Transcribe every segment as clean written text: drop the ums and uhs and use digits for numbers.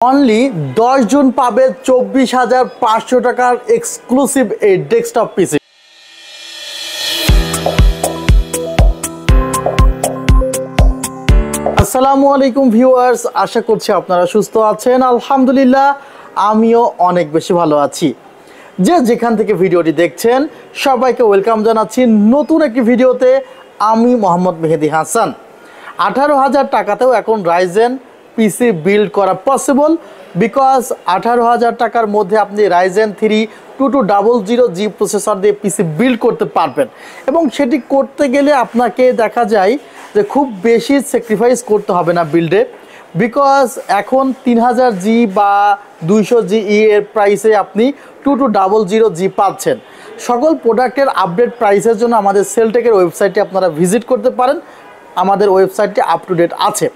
Only 10 জন পাবে 24,500 টাকার exclusive এই ডেস্কটপ পিসি। আসসালামু আলাইকুম ভিউয়ার্স, আশা করছি আপনারা সুস্থ আছেন। আলহামদুলিল্লাহ আমিও অনেক বেশি ভালো আছি। যে যেখান থেকে ভিডিওটি দেখছেন সবাইকে ওয়েলকাম জানাচ্ছি নতুন একটি ভিডিওতে। আমি মোহাম্মদ মেহেদি হাসান। 18,000 টাকাতেও এখন রাইজেন পিসি বিল্ড করা পসিবল, বিকজ 18,000 টাকার মধ্যে আপনি রাইজেন 3 2200G প্রসেসর দিয়ে পিসি বিল্ড করতে পারবেন। এবং সেটি করতে গেলে আপনাকে দেখা যায় যে খুব বেশি স্যাক্রিফাইস করতে হবে না বিল্ডে, বিকজ এখন 3000G বা 200G এর প্রাইসে আপনি 2200G পাচ্ছেন। সকল প্রোডাক্টের আপডেট প্রাইসের জন্য আমাদের সেলটেকের ওয়েবসাইটে আপনারা ভিজিট করতে পারেন। আমাদের ওয়েবসাইটটি আপ টু ডেট আছে।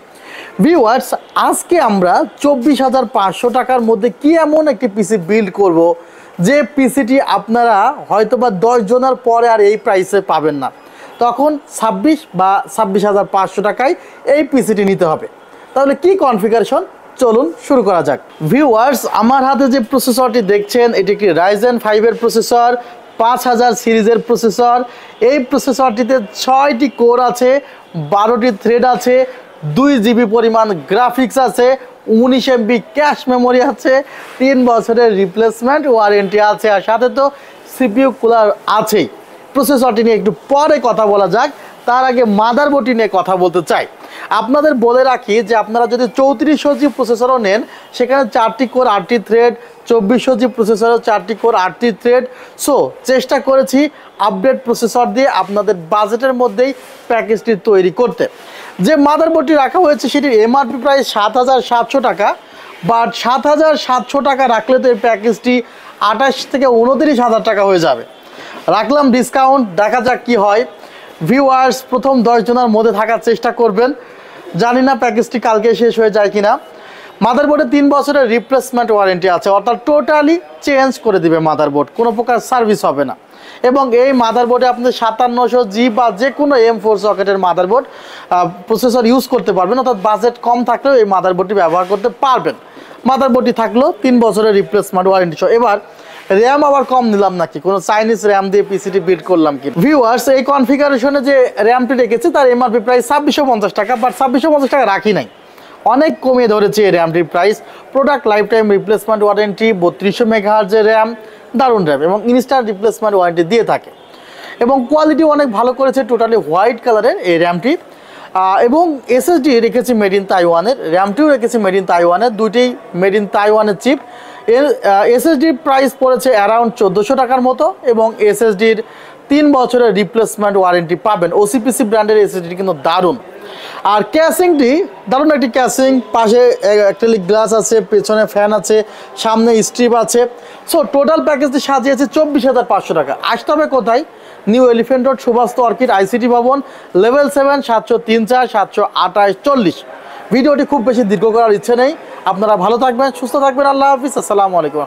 ভিউয়ার্স, আজকে আমরা 24,500 টাকার মধ্যে কি এমন একটি পিসি বিল্ড করব যে পিসিটি আপনারা হয়তোবা 10 জনের পরে আর এই প্রাইসে পাবেন না। তখন 26 বা 26,500 টাকায় এই পিসিটি নিতে হবে। তাহলে কি কনফিগারেশন, চলুন শুরু করা যাক। ভিউয়ার্স, আমার হাতে যে প্রসেসরটি দেখছেন এটি একটি রাইজেন 5 এর প্রসেসর, 5000 সিরিজের প্রসেসর। এই প্রসেসরটিতে 6টি কোর আছে, 12টি থ্রেড আছে, 2 GB পরিমাণ গ্রাফিক্স আছে, 19 MB ক্যাশ মেমোরি আছে, 3 বছরের রিপ্লেসমেন্ট ওয়ারেন্টি আছে, আর সাথে তো সিপিইউ কুলার আছেই। প্রসেসরটি নিয়ে একটু পরে কথা বলা যাক, তার আগে মাদারবোর্ডটি নিয়ে কথা বলতে চাই। আপনাদের বলে রাখি যে আপনারা যদি 3400G প্রসেসরও নেন, সেখানে 4টি কোর 8টি থ্রেড, 2400G প্রসেসরও 4টি কোর 8টি থ্রেড। সো চেষ্টা করেছি আপডেট প্রসেসর দিয়ে আপনাদের বাজেটের মধ্যেই প্যাকেজটি তৈরি করতে। যে মাদারবোর্ডটি রাখা হয়েছে সেটির এমআরপি প্রায় 7,700 টাকা, বাট 7,700 টাকা রাখলে তো এই প্যাকেজটি 28 থেকে 29,000 টাকা হয়ে যাবে। রাখলাম ডিসকাউন্ট, দেখা যাক কি হয়। ভিউয়ার্স, প্রথম 10 জনের মধ্যে থাকার চেষ্টা করবেন। জানি না প্যাকেজটি কালকে শেষ হয়ে যায় কিনা। মাদারবোর্ডে 3 বছরের রিপ্লেসমেন্ট ওয়ারেন্টি আছে, অর্থাৎ টোটালি চেঞ্জ করে দিবে মাদারবোর্ড, কোনো প্রকার সার্ভিস হবে না। এবং এই মাদারবোর্ডে আপনি 5700G বা যে কোনো M4 সকেটের মাদারবোর্ড প্রসেসর ইউজ করতে পারবেন, অর্থাৎ বাজেট কম থাকলেও এই মাদারবোর্ডটি ব্যবহার করতে পারবেন। মাদারবোর্ডটি থাকলেও 3 বছরের রিপ্লেসমেন্ট ওয়ারেন্টি সহ। এবার র্যাম আবার কম নিলাম নাকি, কোনো চাইনিজ র্যাম দিয়ে পিসিটি বিল্ড করলাম কি? ভিউয়ার্স, এই কনফিগারেশনে যে র্যামটি রেখেছে তার এমআরপি প্রায় 2650 টাকা, বাট 2650 টাকা রাখি নাই, অনেক কমিয়ে ধরেছে এই র্যামটির price. Product life time replacement warranty, 3200 মেগাহার্জের র্যাম, দারুণ র্যাম, এবং ইনস্ট্যান্ট রিপ্লেসমেন্ট ওয়ারেন্টি দিয়ে থাকে। এবং কোয়ালিটি অনেক ভালো করেছে, টোটালি হোয়াইট কালারের এই র্যামটি। এবং এসএসডি রেখেছি মেড ইন তাইওয়ানের, র্যামটিও রেখেছি মেড ইন তাইওয়ানের, দুইটাই মেড ইন তাইওয়ানের চিপ। এর এসএসডির প্রাইস পড়েছে অ্যারাউন্ড 1400 টাকার মতো, এবং এসএসডির 3 বছরের রিপ্লেসমেন্ট ওয়ারেন্টি পাবেন। ওসিপিসি ব্র্যান্ডের এসএসডি কিন্তু দারুণ। আর ক্যাসিংটি দারুণ একটি ক্যাসিং, পাশে অ্যাক্রিলিক গ্লাস আছে, পেছনে ফ্যান আছে, সামনে স্ট্রিপ আছে। সো টোটাল প্যাকেজটি সাজিয়েছে 24,500 টাকা। আসতে হবে কোথায়? New Elephant Road, Subhash Orchid, ICT Bhaban, level 7, 703-4, 728-40। ভিডিওটি খুব বেশি দীর্ঘ করার ইচ্ছে নেই। আপনারা ভালো থাকবেন, সুস্থ থাকবেন। আল্লাহ হাফিজ, আসসালামু আলাইকুম।